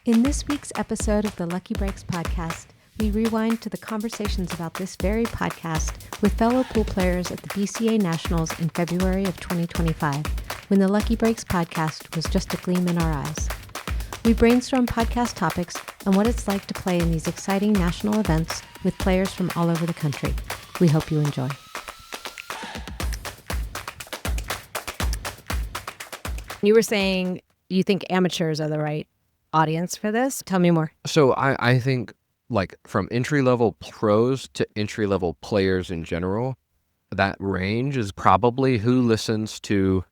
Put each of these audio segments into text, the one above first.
In this week's episode of the Lucky Breaks podcast, we rewind to the conversations about this very podcast with fellow pool players at the BCA Nationals in February of 2025, when the Lucky Breaks podcast was just a gleam in our eyes. We brainstorm podcast topics and what it's like to play in these exciting national events with players from all over the country. We hope you enjoy. You were saying you think amateurs are the right audience for this. Tell me more. So I think like from entry-level pros to entry-level players in general, that range is probably who listens to,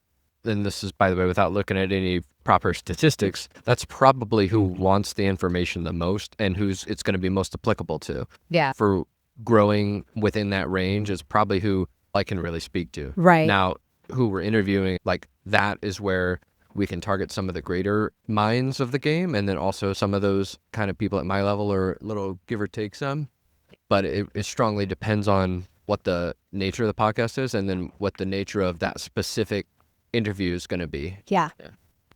and this is, by the way, without looking at any proper statistics, that's probably who wants the information the most and who's it's going to be most applicable to. Yeah. For growing within that range is probably who I can really speak to. Right. Now, who we're interviewing, like that is where we can target some of the greater minds of the game, and then also some of those kind of people at my level are a little give or take some. But it strongly depends on what the nature of the podcast is and then what the nature of that specific interview is going to be. Yeah.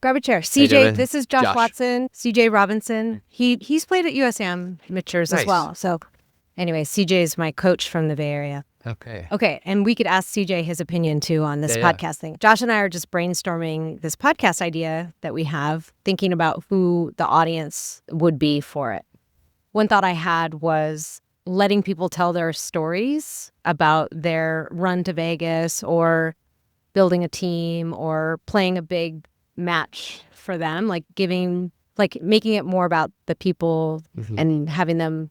Grab a chair. CJ, this is Josh Watson, CJ Robinson. He's played at US Amateurs as well. So anyway, CJ is my coach from the Bay Area. Okay. And we could ask CJ his opinion too on this podcast thing. Josh and I are just brainstorming this podcast idea that we have, thinking about who the audience would be for it. One thought I had was letting people tell their stories about their run to Vegas or building a team or playing a big match for them, making it more about the people and having them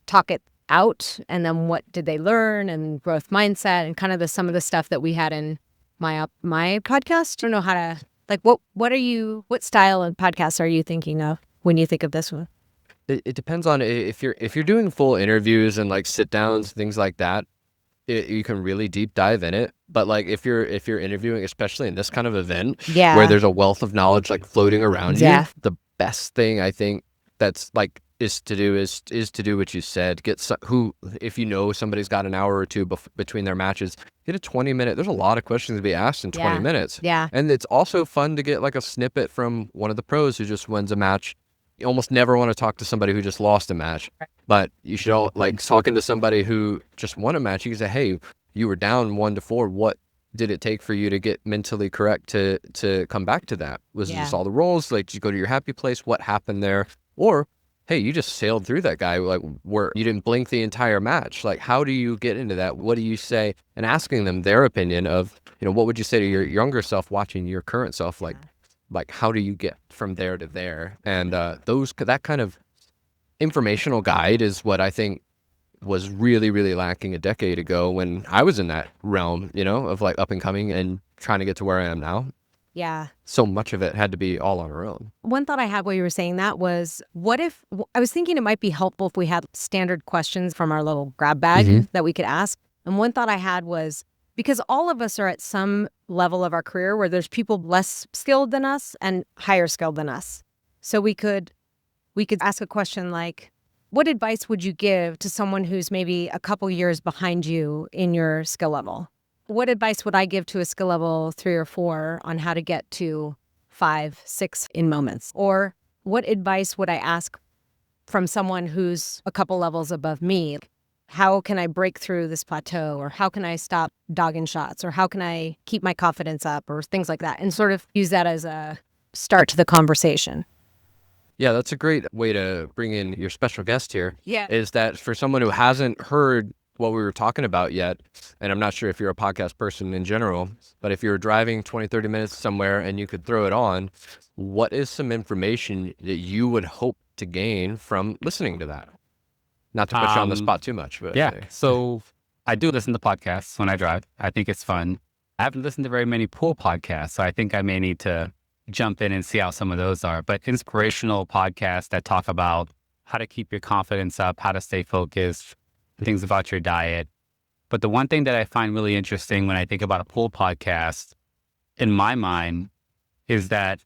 talk it out, and then what did they learn and growth mindset and kind of some of the stuff that we had in my podcast. I don't know how to what style of podcasts are you thinking of when you think of this one? It depends on if you're doing full interviews and like sit downs, things like that. You can really deep dive in it. But like if you're interviewing, especially in this kind of event, where there's a wealth of knowledge like floating around you, the best thing I think that's like is to do what you said. If you know somebody's got an hour or two between their matches, get a 20-minute. There's a lot of questions to be asked in 20 minutes. Yeah, and it's also fun to get like a snippet from one of the pros who just wins a match. You almost never want to talk to somebody who just lost a match, but you should all like talking to somebody who just won a match. You can say, hey, you were down 1-4. What did it take for you to get mentally correct to come back to that? Was it just all the rolls? Like, did you go to your happy place? What happened there? Or, hey, you just sailed through that guy, like where you didn't blink the entire match. Like, how do you get into that? What do you say? And asking them their opinion of, what would you say to your younger self watching your current self? Like how do you get from there to there? And that kind of informational guide is what I think was really, really lacking a decade ago when I was in that realm, of like up and coming and trying to get to where I am now. Yeah. So much of it had to be all on our own. One thought I had while you were saying that was, what if, I was thinking it might be helpful if we had standard questions from our little grab bag that we could ask. And one thought I had was, because all of us are at some level of our career where there's people less skilled than us and higher skilled than us. So we could ask a question like, what advice would you give to someone who's maybe a couple years behind you in your skill level? What advice would I give to a skill level 3 or 4 on how to get to 5, 6 in moments? Or what advice would I ask from someone who's a couple levels above me? How can I break through this plateau? Or how can I stop dogging shots? Or how can I keep my confidence up? Or things like that. And sort of use that as a start to the conversation. Yeah, that's a great way to bring in your special guest here. Yeah. Is that for someone who hasn't heard what we were talking about yet, and I'm not sure if you're a podcast person in general, but if you're driving 20, 30 minutes somewhere and you could throw it on, what is some information that you would hope to gain from listening to that? Not to put you on the spot too much, but so I do listen to podcasts when I drive. I think it's fun. I haven't listened to very many pool podcasts, so I think I may need to jump in and see how some of those are. But inspirational podcasts that talk about how to keep your confidence up, how to stay focused, things about your diet. But the one thing that I find really interesting when I think about a pool podcast, in my mind, is that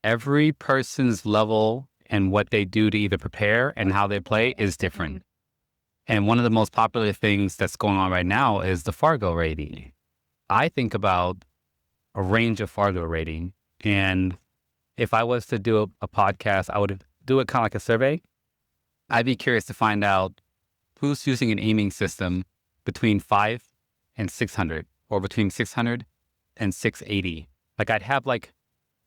every person's level and what they do to either prepare and how they play is different. And one of the most popular things that's going on right now is the Fargo rating. I think about a range of Fargo rating. And if I was to do a podcast, I would do it kind of like a survey, I'd be curious to find out who's using an aiming system between 5 and 600 or between 600 and 680. Like I'd have like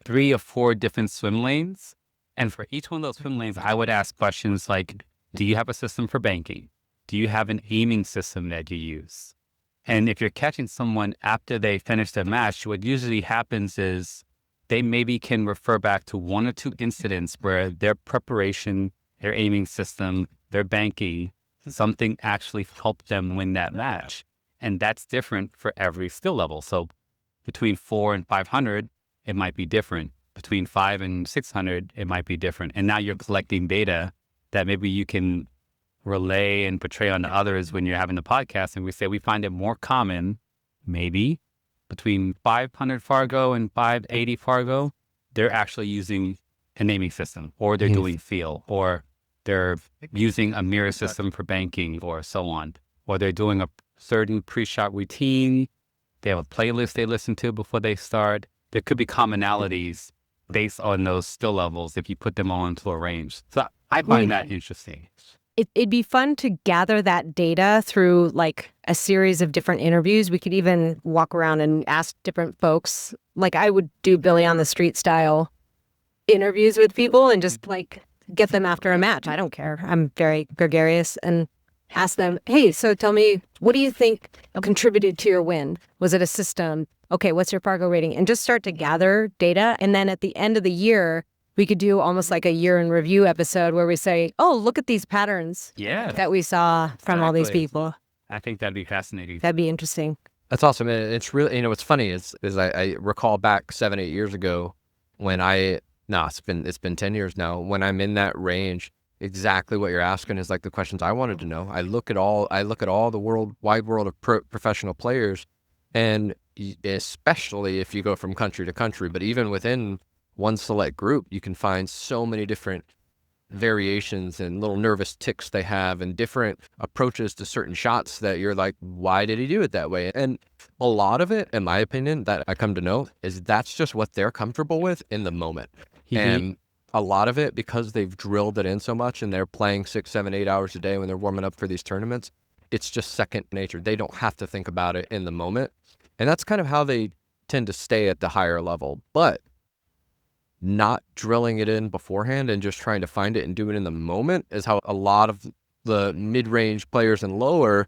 3 or 4 different swim lanes. And for each one of those swim lanes, I would ask questions like, do you have a system for banking? Do you have an aiming system that you use? And if you're catching someone after they finish their match, what usually happens is they maybe can refer back to 1 or 2 incidents where their preparation, their aiming system, their banking, something actually helped them win that match. And that's different for every skill level. So between 4 and 500, it might be different. Between 5 and 600, it might be different. And now you're collecting data that maybe you can relay and portray on to others when you're having the podcast. And we say we find it more common, maybe between 500 Fargo and 580 Fargo, they're actually using a naming system, or they're doing feel, or they're using a mirror system for banking, or so on, or they're doing a certain pre-shot routine. They have a playlist they listen to before they start. There could be commonalities based on those skill levels if you put them all into a range. So I find that interesting. It'd be fun to gather that data through like a series of different interviews. We could even walk around and ask different folks. Like I would do Billy on the Street style interviews with people and just like get them after a match. I don't care. I'm very gregarious, and ask them, hey, so tell me, what do you think contributed to your win? Was it a system? Okay, what's your Fargo rating? And just start to gather data. And then at the end of the year, we could do almost like a year in review episode where we say, oh, look at these patterns that we saw from all these people. I think that'd be fascinating. That'd be interesting. That's awesome. And it's really, what's funny is I recall back 7-8 years ago when it's been 10 years now, when I'm in that range, exactly what you're asking is like the questions I wanted to know. I look at all the wide world of professional players, and especially if you go from country to country, but even within one select group, you can find so many different variations and little nervous tics they have and different approaches to certain shots that you're like, why did he do it that way? And a lot of it, in my opinion, that I come to know is that's just what they're comfortable with in the moment. And a lot of it, because they've drilled it in so much and they're playing 6, 7, 8 hours a day when they're warming up for these tournaments, it's just second nature. They don't have to think about it in the moment. And that's kind of how they tend to stay at the higher level. But not drilling it in beforehand and just trying to find it and do it in the moment is how a lot of the mid-range players and lower,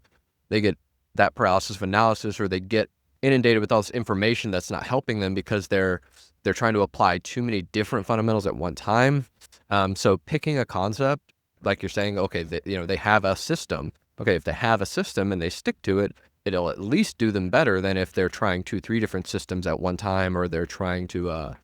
they get that paralysis of analysis, or they get inundated with all this information that's not helping them because they're trying to apply too many different fundamentals at one time. So picking a concept, like you're saying, okay, they have a system. Okay, if they have a system and they stick to it, it'll at least do them better than if they're trying 2-3 different systems at one time, or they're trying to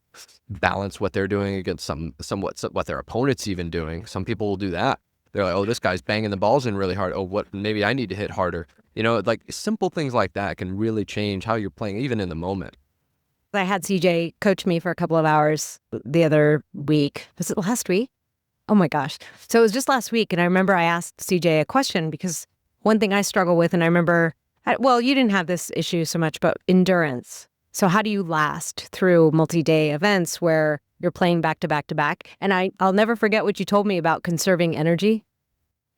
balance what they're doing against somewhat what their opponent's even doing. Some people will do that. They're like, oh, this guy's banging the balls in really hard. Oh, maybe I need to hit harder. Like simple things like that can really change how you're playing, even in the moment. I had CJ coach me for a couple of hours the other week. Was it last week? Oh my gosh. So it was just last week. And I remember I asked CJ a question, because one thing I struggle with, and I remember, you didn't have this issue so much, but endurance. So how do you last through multi-day events where you're playing back to back to back? And I'll never forget what you told me about conserving energy.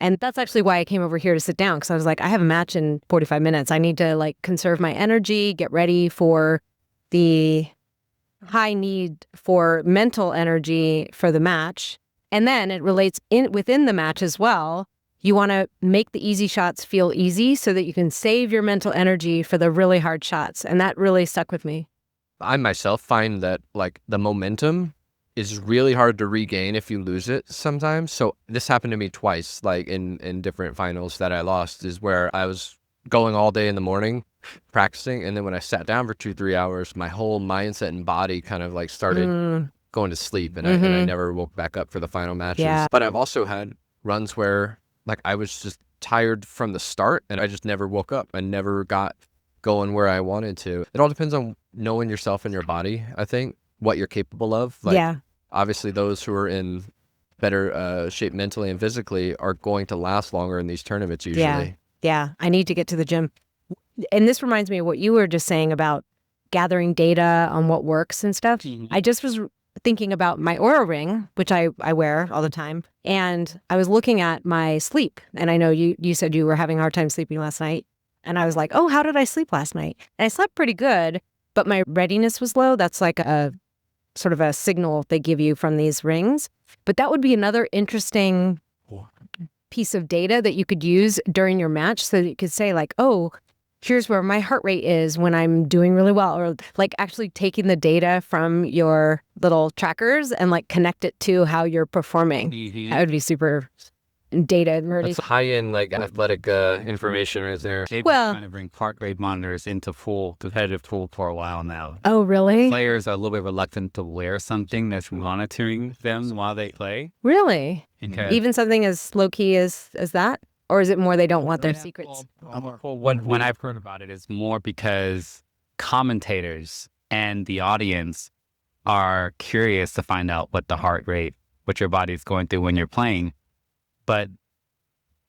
And that's actually why I came over here to sit down, because I was like, I have a match in 45 minutes. I need to like conserve my energy, get ready for the high need for mental energy for the match. And then it relates within the match as well. You want to make the easy shots feel easy so that you can save your mental energy for the really hard shots. And that really stuck with me. I myself find that like the momentum is really hard to regain if you lose it sometimes. So this happened to me twice, like in different finals that I lost, is where I was going all day in the morning practicing, and then when I sat down for 2-3 hours, my whole mindset and body kind of like started going to sleep, and I never woke back up for the final matches. Yeah. But I've also had runs where like I was just tired from the start and I just never woke up. I never got going where I wanted to. It all depends on knowing yourself and your body, I think, what you're capable of. Like, obviously those who are in better shape mentally and physically are going to last longer in these tournaments usually. Yeah. I need to get to the gym. And this reminds me of what you were just saying about gathering data on what works and stuff. I just was thinking about my Oura ring, which I wear all the time. And I was looking at my sleep. And I know you said you were having a hard time sleeping last night. And I was like, oh, how did I sleep last night? And I slept pretty good, but my readiness was low. That's like a sort of a signal they give you from these rings. But that would be another interesting piece of data that you could use during your match, so that you could say like, oh, here's where my heart rate is when I'm doing really well, or like actually taking the data from your little trackers and like connect it to how you're performing. That would be super data. That's high-end like athletic information right there. They've been trying to bring heart rate monitors into full competitive tool for a while now. Oh, really? Players are a little bit reluctant to wear something that's monitoring them while they play. Really? Okay. Even something as low-key as that? Or is it more they don't want their secrets? Well, when I've heard about it, it's more because commentators and the audience are curious to find out what the heart rate, what your body's going through when you're playing. But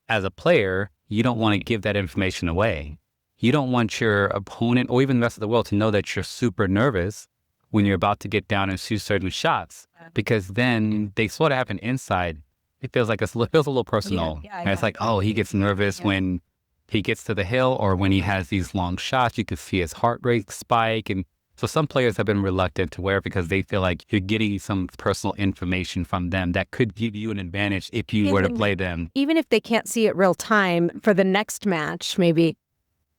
as a player, you don't want to give that information away. You don't want your opponent or even the rest of the world to know that you're super nervous when you're about to get down and shoot certain shots, because then they sort of have an inside. It feels like it feels a little personal. And it's like, oh, he gets nervous when he gets to the hill or when he has these long shots. You could see his heart rate spike. And so some players have been reluctant to wear it because they feel like you're getting some personal information from them that could give you an advantage if you were to play them. Even if they can't see it real time for the next match, maybe.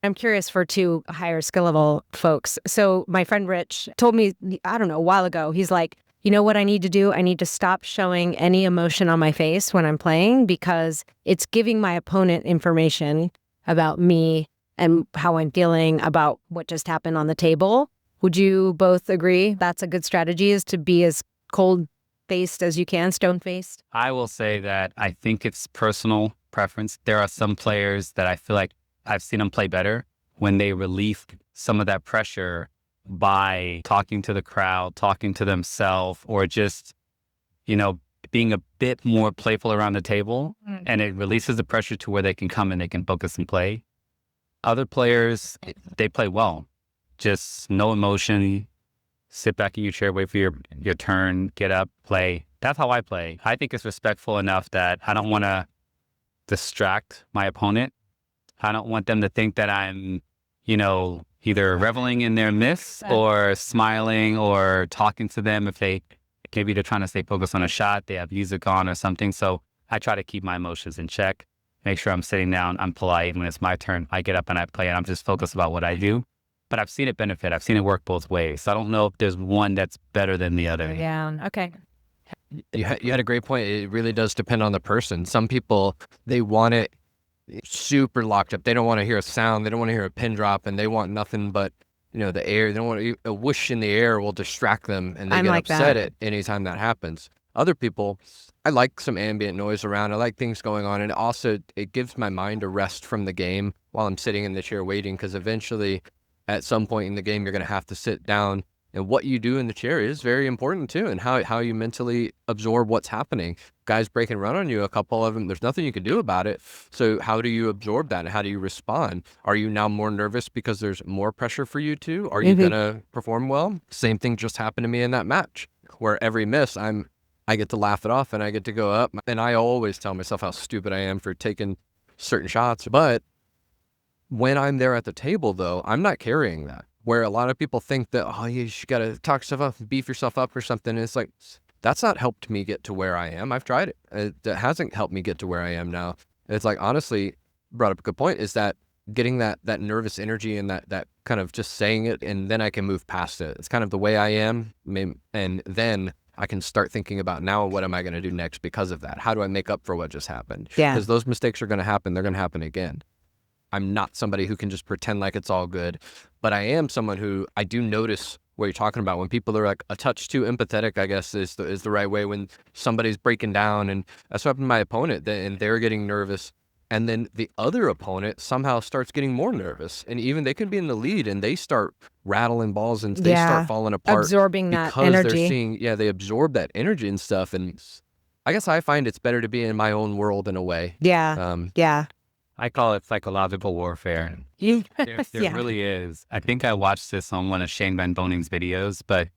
I'm curious for two higher skill level folks. So my friend Rich told me, I don't know, a while ago, he's like, you know what I need to do? I need to stop showing any emotion on my face when I'm playing, because it's giving my opponent information about me and how I'm feeling about what just happened on the table. Would you both agree that's a good strategy, is to be as cold-faced as you can, stone-faced? I will say that I think it's personal preference. There are some players that I feel like I've seen them play better when they relieve some of that pressure by talking to the crowd, talking to themselves, or just, being a bit more playful around the table. And it releases the pressure to where they can come and they can focus and play. Other players, they play well. Just no emotion, sit back in your chair, wait for your turn, get up, play. That's how I play. I think it's respectful enough that I don't want to distract my opponent. I don't want them to think that I'm, either reveling in their miss or smiling or talking to them. If maybe they're trying to stay focused on a shot, they have music on or something. So I try to keep my emotions in check, make sure I'm sitting down, I'm polite. When it's my turn, I get up and I play, and I'm just focused about what I do. But I've seen it benefit. I've seen it work both ways. So I don't know if there's one that's better than the other. Yeah. Okay. You had a great point. It really does depend on the person. Some people, they want it super locked up. They don't want to hear a sound. They don't want to hear a pin drop, and they want nothing but, the air. They don't want a whoosh in the air will distract them, and they get upset at anytime that happens. Other people, I like some ambient noise around. I like things going on, and also it gives my mind a rest from the game while I'm sitting in the chair waiting, because eventually at some point in the game, you're going to have to sit down, and what you do in the chair is very important too, and how you mentally absorb what's happening. Guys break and run on you, a couple of them, there's nothing you can do about it. So how do you absorb that, and how do you respond? Are you now more nervous because there's more pressure for you too? Are you going to perform well? Same thing just happened to me in that match, where every miss, I get to laugh it off and I get to go up. And I always tell myself how stupid I am for taking certain shots. But when I'm there at the table, though, I'm not carrying that. Where a lot of people think that, oh, you got to talk stuff up, beef yourself up or something. And it's like, that's not helped me get to where I am. I've tried it. It hasn't helped me get to where I am now. It's like, honestly, brought up a good point, is that getting that nervous energy and that kind of just saying it, and then I can move past it. It's kind of the way I am. And then I can start thinking about, now what am I going to do next because of that? How do I make up for what just happened? Yeah. Because those mistakes are going to happen. They're going to happen again. I'm not somebody who can just pretend like it's all good, but I am someone who, I do notice what you're talking about. When people are like a touch too empathetic, I guess is the right way. When somebody's breaking down, and that's what happened to my opponent, and they're getting nervous. And then the other opponent somehow starts getting more nervous. And even they can be in the lead and they start rattling balls and they start falling apart. Absorbing that energy. They're seeing, they absorb that energy and stuff. And I guess I find it's better to be in my own world in a way. Yeah. I call it psychological warfare. There really is. I think I watched this on one of Shane Van Boning's videos, but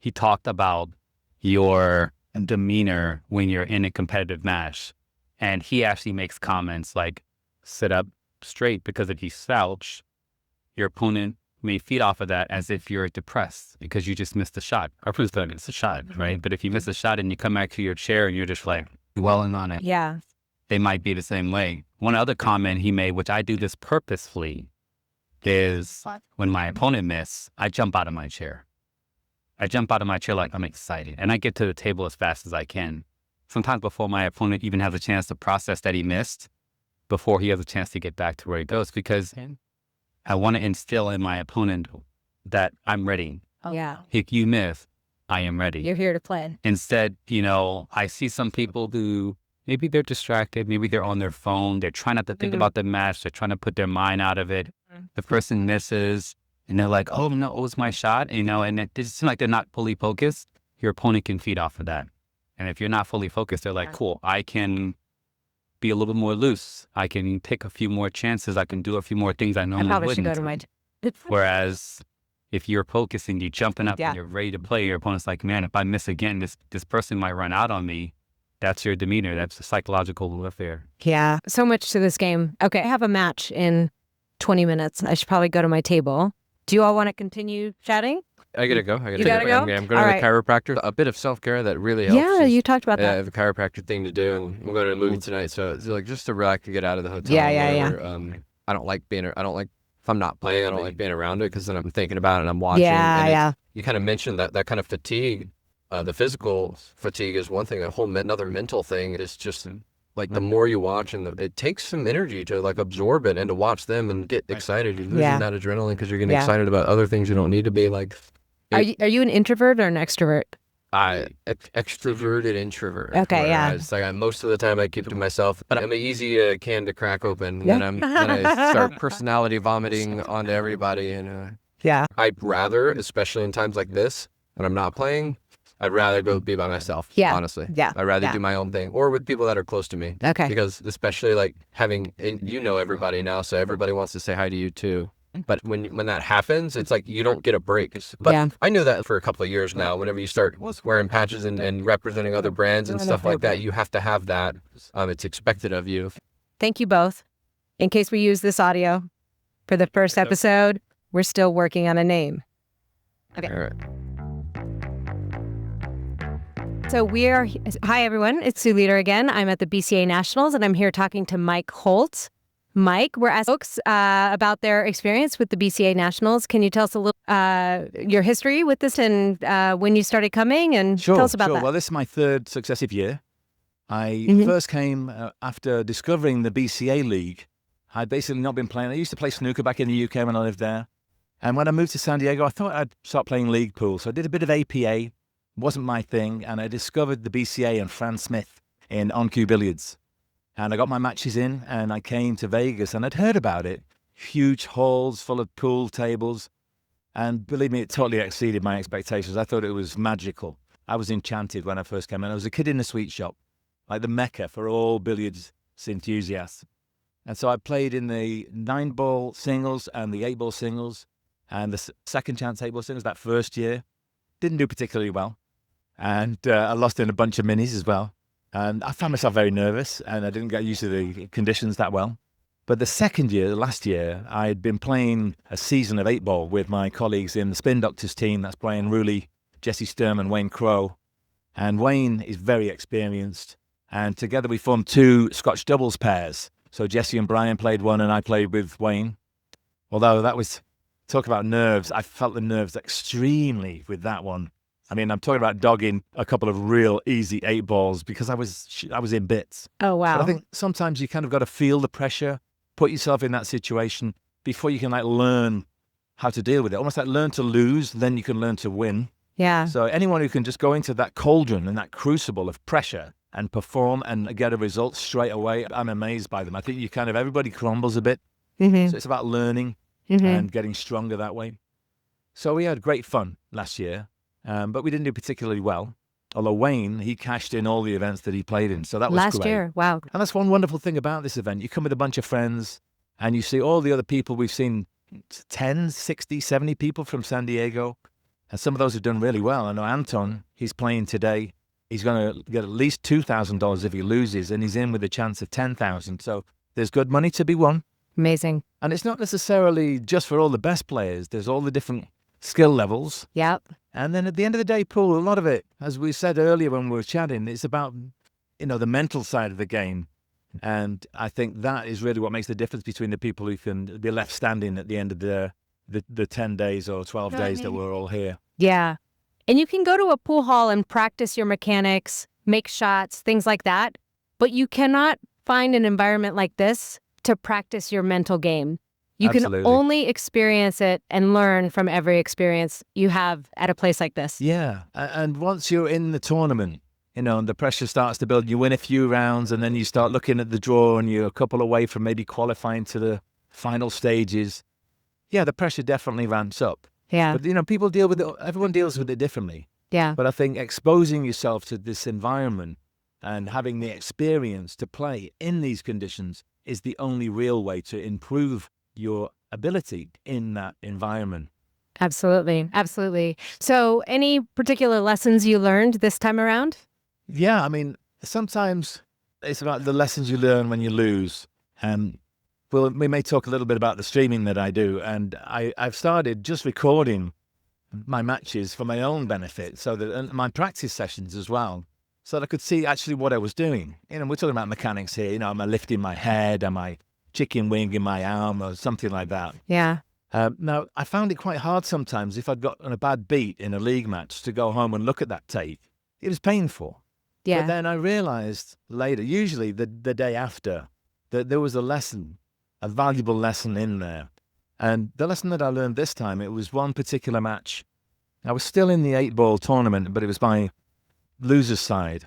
he talked about your demeanor when you're in a competitive match. And he actually makes comments like, sit up straight, because if you slouch, your opponent may feed off of that as if you're depressed because you just missed a shot. Our opponent's going to miss a shot, right? But if you miss a shot and you come back to your chair and you're just like dwelling on it, they might be the same way. One other comment he made, which I do this purposefully, is when my opponent miss, I jump out of my chair. I jump out of my chair like I'm excited, and I get to the table as fast as I can. Sometimes before my opponent even has a chance to process that he missed, before he has a chance to get back to where he goes, because I want to instill in my opponent that I'm ready. If you miss, I am ready. You're here to play. Instead, I see some people who maybe they're distracted, maybe they're on their phone, they're trying not to think about the match, they're trying to put their mind out of it. The person misses, and they're like, oh no, it was my shot, and it seems like they're not fully focused. Your opponent can feed off of that. And if you're not fully focused, they're like, cool, I can be a little bit more loose. I can take a few more chances. I can do a few more things I normally wouldn't. Should go to my... Whereas if you're focusing, you're jumping up and you're ready to play, your opponent's like, man, if I miss again, this person might run out on me. That's your demeanor. That's the psychological warfare. Yeah, so much to this game. Okay, I have a match in 20 minutes. I should probably go to my table. Do you all want to continue chatting? I gotta go. You gotta go? I'm going to the chiropractor. A bit of self-care that really helps. Yeah, you talked about that. I have a chiropractor thing to do, and we're going to a movie tonight, so it's like just to relax to get out of the hotel. I don't like if I'm not playing, I don't like being around it because then I'm thinking about it and I'm watching. You kind of mentioned that kind of fatigue. The physical fatigue is one thing. A whole another mental thing is just like the more you watch, and it takes some energy to like absorb it and to watch them and get excited. You're losing that adrenaline because you're getting excited about other things you don't need to be like. Are you an introvert or an extrovert? Extroverted introvert. Okay, It's like most of the time I keep to myself, but I'm an easy can to crack open. And then I start personality vomiting onto everybody. And I'd rather, especially in times like this, when I'm not playing, I'd rather go be by myself. Honestly. I'd rather do my own thing or with people that are close to me. Okay. Because especially like having, and everybody now, so everybody wants to say hi to you too. But when that happens, it's like you don't get a break. But I knew that for a couple of years now. Whenever you start wearing patches and representing other brands and stuff like that, you have to have that. It's expected of you. Thank you both. In case we use this audio for the first episode, we're still working on a name. Okay. All right. So hi everyone, it's Sue Leader again. I'm at the BCA Nationals and I'm here talking to Mike Holt. Mike, we're asking folks about their experience with the BCA Nationals. Can you tell us a little your history with this and when you started coming and tell us about that? Well, this is my third successive year. I first came after discovering the BCA League. I'd basically not been playing. I used to play snooker back in the UK when I lived there. And when I moved to San Diego, I thought I'd start playing league pool. So I did a bit of APA. Wasn't my thing. And I discovered the BCA and Fran Smith in on-cue billiards. And I got my matches in and I came to Vegas and I'd heard about it. Huge halls full of pool tables. And believe me, it totally exceeded my expectations. I thought it was magical. I was enchanted when I first came in. I was a kid in a sweet shop, like the mecca for all billiards enthusiasts. And so I played in the 9-ball singles and the 8-ball singles and the second chance 8-ball singles that first year. Didn't do particularly well. And I lost in a bunch of minis as well. And I found myself very nervous and I didn't get used to the conditions that well. But the second year, last year, I had been playing a season of 8-ball with my colleagues in the Spin Doctors team. That's Brian Rooley, Jesse Sturm and Wayne Crow. And Wayne is very experienced. And together we formed 2 Scotch doubles pairs. So Jesse and Brian played one and I played with Wayne. Although that was, talk about nerves, I felt the nerves extremely with that one. I mean, I'm talking about dogging a couple of real easy 8-balls because I was in bits. Oh, wow. But I think sometimes you kind of got to feel the pressure, put yourself in that situation before you can like learn how to deal with it. Almost like learn to lose, then you can learn to win. Yeah. So anyone who can just go into that cauldron and that crucible of pressure and perform and get a result straight away, I'm amazed by them. I think everybody crumbles a bit. So it's about learning and getting stronger that way. So we had great fun last year. But we didn't do particularly well. Although Wayne, he cashed in all the events that he played in. So that was great. Last year, wow. And that's one wonderful thing about this event. You come with a bunch of friends and you see all the other people. We've seen 10, 60, 70 people from San Diego. And some of those have done really well. I know Anton, he's playing today. He's going to get at least $2,000 if he loses, and he's in with a chance of $10,000. So there's good money to be won. Amazing. And it's not necessarily just for all the best players. There's all the different skill levels. Yep. And then at the end of the day, Paul, a lot of it, as we said earlier when we were chatting, it's about, the mental side of the game. And I think that is really what makes the difference between the people who can be left standing at the end of the 10 days or 12 days that we're all here. Yeah. And you can go to a pool hall and practice your mechanics, make shots, things like that. But you cannot find an environment like this to practice your mental game. You Absolutely. Can only experience it and learn from every experience you have at a place like this. Yeah. And once you're in the tournament, and the pressure starts to build, you win a few rounds and then you start looking at the draw and you're a couple away from maybe qualifying to the final stages. Yeah, the pressure definitely ramps up. Yeah. But, people deal with it, everyone deals with it differently. Yeah. But I think exposing yourself to this environment and having the experience to play in these conditions is the only real way to improve your ability in that environment. Absolutely. Absolutely. So any particular lessons you learned this time around? Yeah, sometimes it's about the lessons you learn when you lose. Well, we may talk a little bit about the streaming that I do, and I've started just recording my matches for my own benefit, so that and my practice sessions as well, so that I could see actually what I was doing. We're talking about mechanics here. Am I lifting my head? Am I chicken winging my arm or something like that? Yeah. Now, I found it quite hard sometimes if I'd gotten a bad beat in a league match to go home and look at that tape. It was painful. Yeah. But then I realized later, usually the day after, that there was a valuable lesson in there. And the lesson that I learned this time, it was one particular match. I was still in the 8-ball tournament, but it was my loser's side.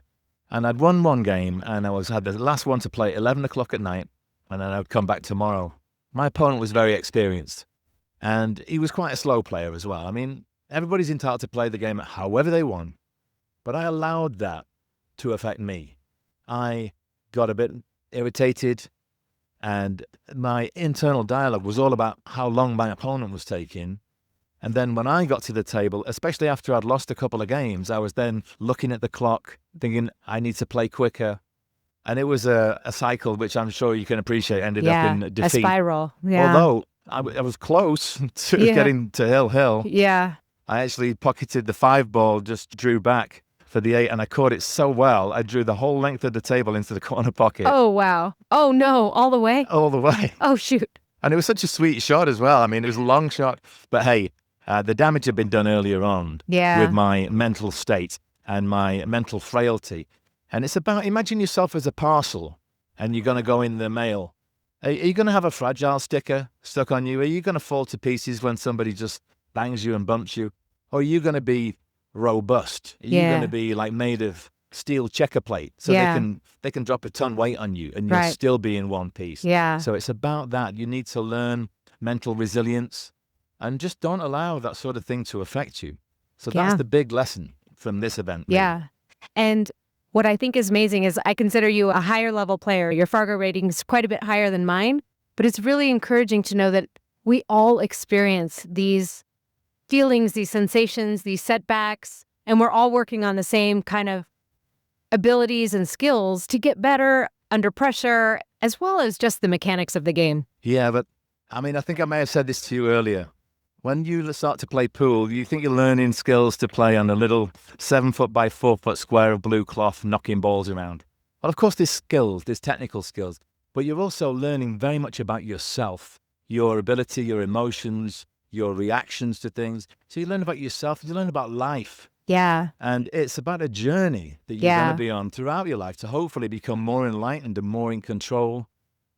And I'd won one game, and I had the last one to play at 11 o'clock at night, and then I would come back tomorrow. My opponent was very experienced, and he was quite a slow player as well. Everybody's entitled to play the game however they want, but I allowed that to affect me. I got a bit irritated, and my internal dialogue was all about how long my opponent was taking. And then when I got to the table, especially after I'd lost a couple of games, I was then looking at the clock, thinking, I need to play quicker. And it was a cycle, which I'm sure you can appreciate, ended up in defeat. A spiral. Yeah. Although I was close to getting to Hill. Yeah. I actually pocketed the 5-ball, just drew back for the 8, and I caught it so well, I drew the whole length of the table into the corner pocket. Oh, wow. Oh, no. All the way? All the way. Oh, shoot. And it was such a sweet shot as well. It was a long shot. But hey, the damage had been done earlier on with my mental state and my mental frailty. And it's about, imagine yourself as a parcel and you're going to go in the mail. Are you going to have a fragile sticker stuck on you? Are you going to fall to pieces when somebody just bangs you and bumps you? Or are you going to be robust? Are you going to be like made of steel checker plate so they can drop a ton weight on you and you'll still be in one piece? Yeah. So it's about that. You need to learn mental resilience and just don't allow that sort of thing to affect you. So that's the big lesson from this event. Yeah. And what I think is amazing is I consider you a higher level player. Your Fargo rating is quite a bit higher than mine, but it's really encouraging to know that we all experience these feelings, these sensations, these setbacks, and we're all working on the same kind of abilities and skills to get better under pressure, as well as just the mechanics of the game. Yeah, but I think I may have said this to you earlier. When you start to play pool, you think you're learning skills to play on a little 7-foot by 4-foot square of blue cloth, knocking balls around. Well, of course, there's skills, there's technical skills, but you're also learning very much about yourself, your ability, your emotions, your reactions to things. So you learn about yourself, you learn about life. Yeah. And it's about a journey that you're going to be on throughout your life to hopefully become more enlightened and more in control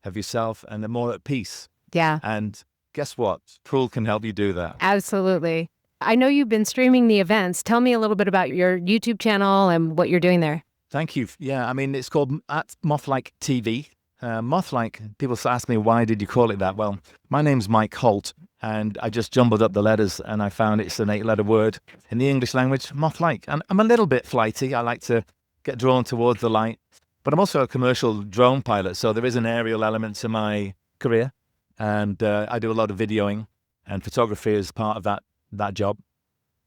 of yourself and more at peace. Yeah. And guess what? Pool can help you do that. Absolutely. I know you've been streaming the events. Tell me a little bit about your YouTube channel and what you're doing there. Thank you. Yeah, it's called at Mothlike TV. Mothlike, people ask me, why did you call it that? Well, my name's Mike Holt, and I just jumbled up the letters, and I found it's an 8-letter word in the English language, Mothlike. And I'm a little bit flighty. I like to get drawn towards the light, but I'm also a commercial drone pilot, so there is an aerial element to my career, and I do a lot of videoing, and photography is part of that job.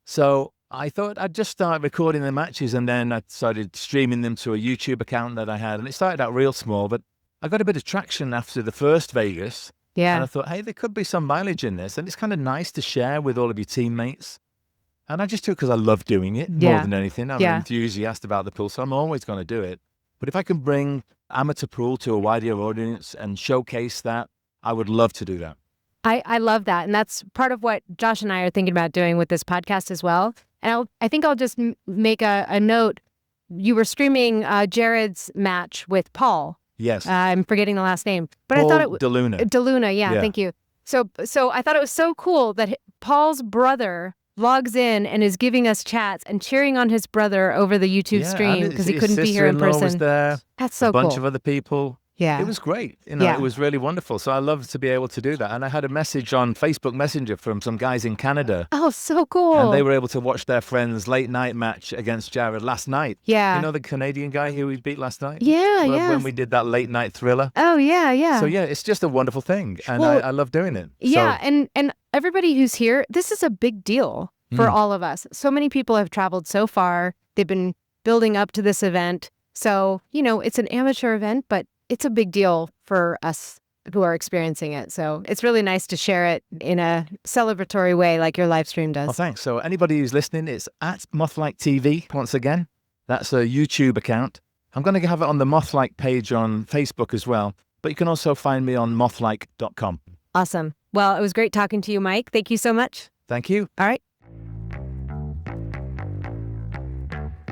So I thought I'd just start recording the matches, and then I started streaming them to a YouTube account that I had. And it started out real small, but I got a bit of traction after the first Vegas. Yeah. And I thought, hey, there could be some mileage in this. And it's kind of nice to share with all of your teammates. And I just do it because I love doing it more than anything. I'm an enthusiast about the pool, so I'm always going to do it. But if I can bring amateur pool to a wider audience and showcase that, I would love to do that. I love that. And that's part of what Josh and I are thinking about doing with this podcast as well. And I think I'll just make a note. You were streaming Jared's match with Paul. Yes. I'm forgetting the last name. But Paul I thought it was DeLuna. DeLuna, yeah, thank you. So I thought it was so cool that Paul's brother logs in and is giving us chats and cheering on his brother over the YouTube stream because he couldn't be here in person. Was there. That's so cool. A bunch of other people. Yeah. It was great. It was really wonderful. So I love to be able to do that. And I had a message on Facebook Messenger from some guys in Canada. Oh, so cool. And they were able to watch their friend's late night match against Jared last night. Yeah. You know the Canadian guy who we beat last night? Yeah, When we did that late night thriller. Oh, yeah, yeah. So it's just a wonderful thing. And I love doing it. Yeah, and everybody who's here, this is a big deal for all of us. So many people have traveled so far. They've been building up to this event. So, it's an amateur event, but it's a big deal for us who are experiencing it. So it's really nice to share it in a celebratory way like your live stream does. Well, thanks. So anybody who's listening, it's at Mothlike TV. Once again, that's a YouTube account. I'm going to have it on the Mothlike page on Facebook as well. But you can also find me on mothlike.com. Awesome. Well, it was great talking to you, Mike. Thank you so much. Thank you. All right.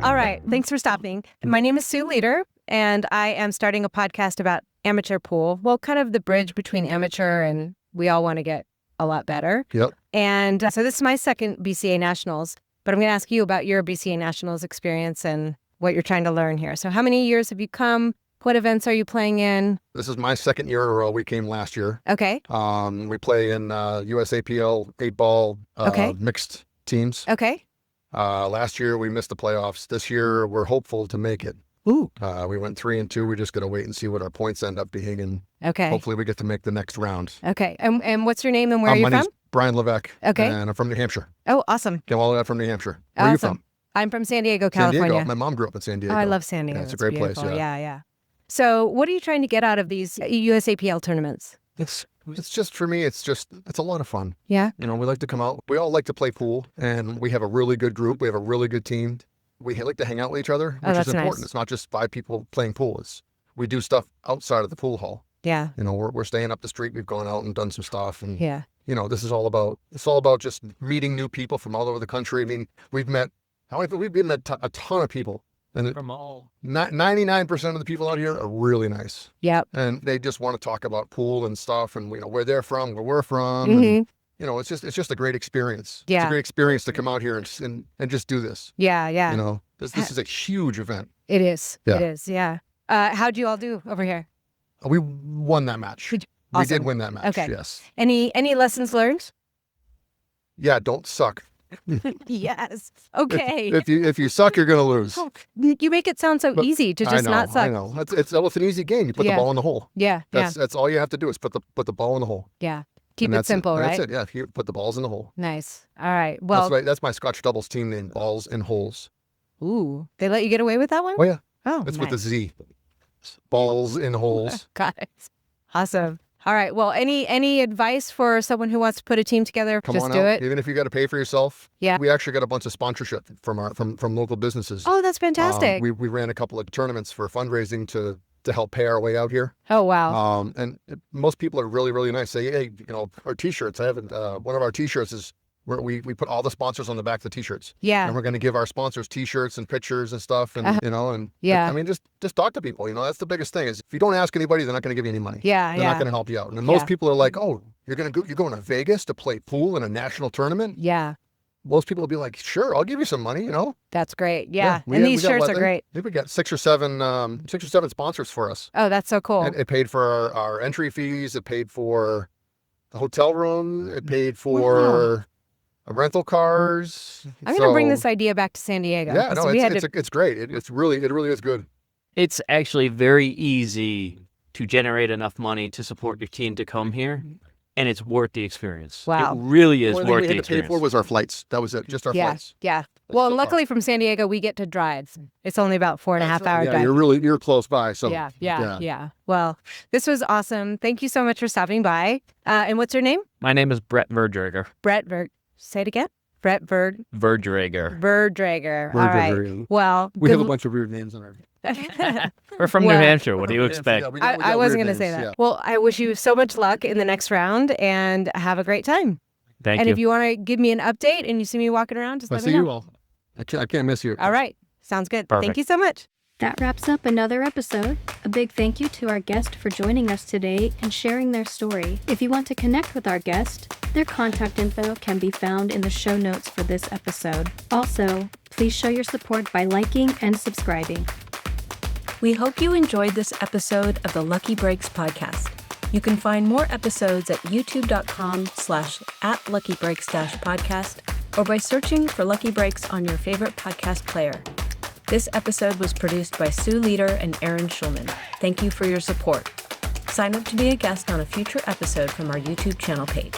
All right. Thanks for stopping. My name is Sue Leader, and I am starting a podcast about amateur pool. Well, kind of the bridge between amateur and we all want to get a lot better. Yep. And so this is my second BCA Nationals, but I'm going to ask you about your BCA Nationals experience and what you're trying to learn here. So how many years have you come? What events are you playing in? This is my second year in a row. We came last year. Okay. We play in USAPL 8-ball mixed teams. Okay. Last year we missed the playoffs. This year we're hopeful to make it. Ooh. We went 3-2. We're just going to wait and see what our points end up being, and hopefully we get to make the next round. Okay. And what's your name and where are you my from? name's Brian Levesque. Okay. And I'm from New Hampshire. Oh, awesome. Came all the way up from New Hampshire. Where are you from? I'm from San Diego, California. San Diego. My mom grew up in San Diego. Oh, I love San Diego. Yeah, it's a great place. Yeah. So what are you trying to get out of these USAPL tournaments? It's just, for me, it's a lot of fun. Yeah. We like to come out. We all like to play pool, and we have a really good group. We have a really good team. We like to hang out with each other, which is important. Nice. It's not just 5 people playing pool. We do stuff outside of the pool hall. Yeah. We're staying up the street. We've gone out and done some stuff. And, this is all about just meeting new people from all over the country. I mean, we've met a ton of people. And from all 99% of the people out here are really nice. Yep. And they just want to talk about pool and stuff, and where they're from, where we're from. Mm-hmm. And, it's just a great experience. Yeah. It's a great experience to come out here and just do this. Yeah. This is a huge event. It is. Yeah. It is. Yeah. How'd you all do over here? We won that match. Awesome. We did win that match. Okay. Yes. Any lessons learned? Yeah. Don't suck. Yes. Okay. If you suck, you're gonna lose. You make it sound so easy to just not suck. I know. It's an easy game. You put the ball in the hole. Yeah. That's all you have to do is put the ball in the hole. Yeah. Keep it simple, right? That's it. Yeah. You put the balls in the hole. Nice. All right. Well, that's my Scotch doubles team name. Balls in holes. Ooh, they let you get away with that one? Oh yeah. Oh, it's nice. with a Z. Balls in holes. Got it. Awesome. All right. Well, any advice for someone who wants to put a team together? Come Just on do out. it. Even if you got to pay for yourself. Yeah. We actually got a bunch of sponsorship from local businesses. Oh, that's fantastic. We ran a couple of tournaments for fundraising to help pay our way out here. Oh, wow. And most people are really, really nice. Say, hey, our T-shirts. I haven't. One of our T-shirts is where we put all the sponsors on the back of the T-shirts. Yeah. And we're going to give our sponsors T-shirts and pictures and stuff. And yeah. I mean, just talk to people. That's the biggest thing is if you don't ask anybody, they're not going to give you any money. Yeah. They're not going to help you out. And most people are like, oh, you're going to Vegas to play pool in a national tournament. Yeah. Most people will be like, sure, I'll give you some money, That's great. Yeah. And these shirts are great. I think we got 6 or 7 sponsors for us. Oh, that's so cool. And it paid for our entry fees. It paid for the hotel room. It paid for rental cars. I'm going to bring this idea back to San Diego. Yeah, no, it's great. It really is good. It's actually very easy to generate enough money to support your team to come here. and it's worth the experience. Wow. It really is The only worth thing we the had to pay experience. for was our flights. That was it, just our flights. Yeah. Well, and luckily from San Diego, we get to drive. It's only about 4.5 hour drive. You're close by. So Yeah. Well, this was awesome. Thank you so much for stopping by. And what's your name? My name is Bret Verdrager. Say it again. Bret Verdrager. Verdrager. All right. Well, we have a bunch of weird names on our. We're from New Hampshire. What do you expect? I wasn't going to say that. Yeah. Well, I wish you so much luck in the next round and have a great time. Thank you. And if you want to give me an update and you see me walking around, just let me know. You all. I can't miss you. All right. Sounds good. Perfect. Thank you so much. That wraps up another episode. A big thank you to our guest for joining us today and sharing their story. If you want to connect with our guest, their contact info can be found in the show notes for this episode. Also, please show your support by liking and subscribing. We hope you enjoyed this episode of the Lucky Breaks podcast. You can find more episodes at youtube.com/@luckybreaks-podcast or by searching for Lucky Breaks on your favorite podcast player. This episode was produced by Sue Leader and Aaron Schulman. Thank you for your support. Sign up to be a guest on a future episode from our YouTube channel page.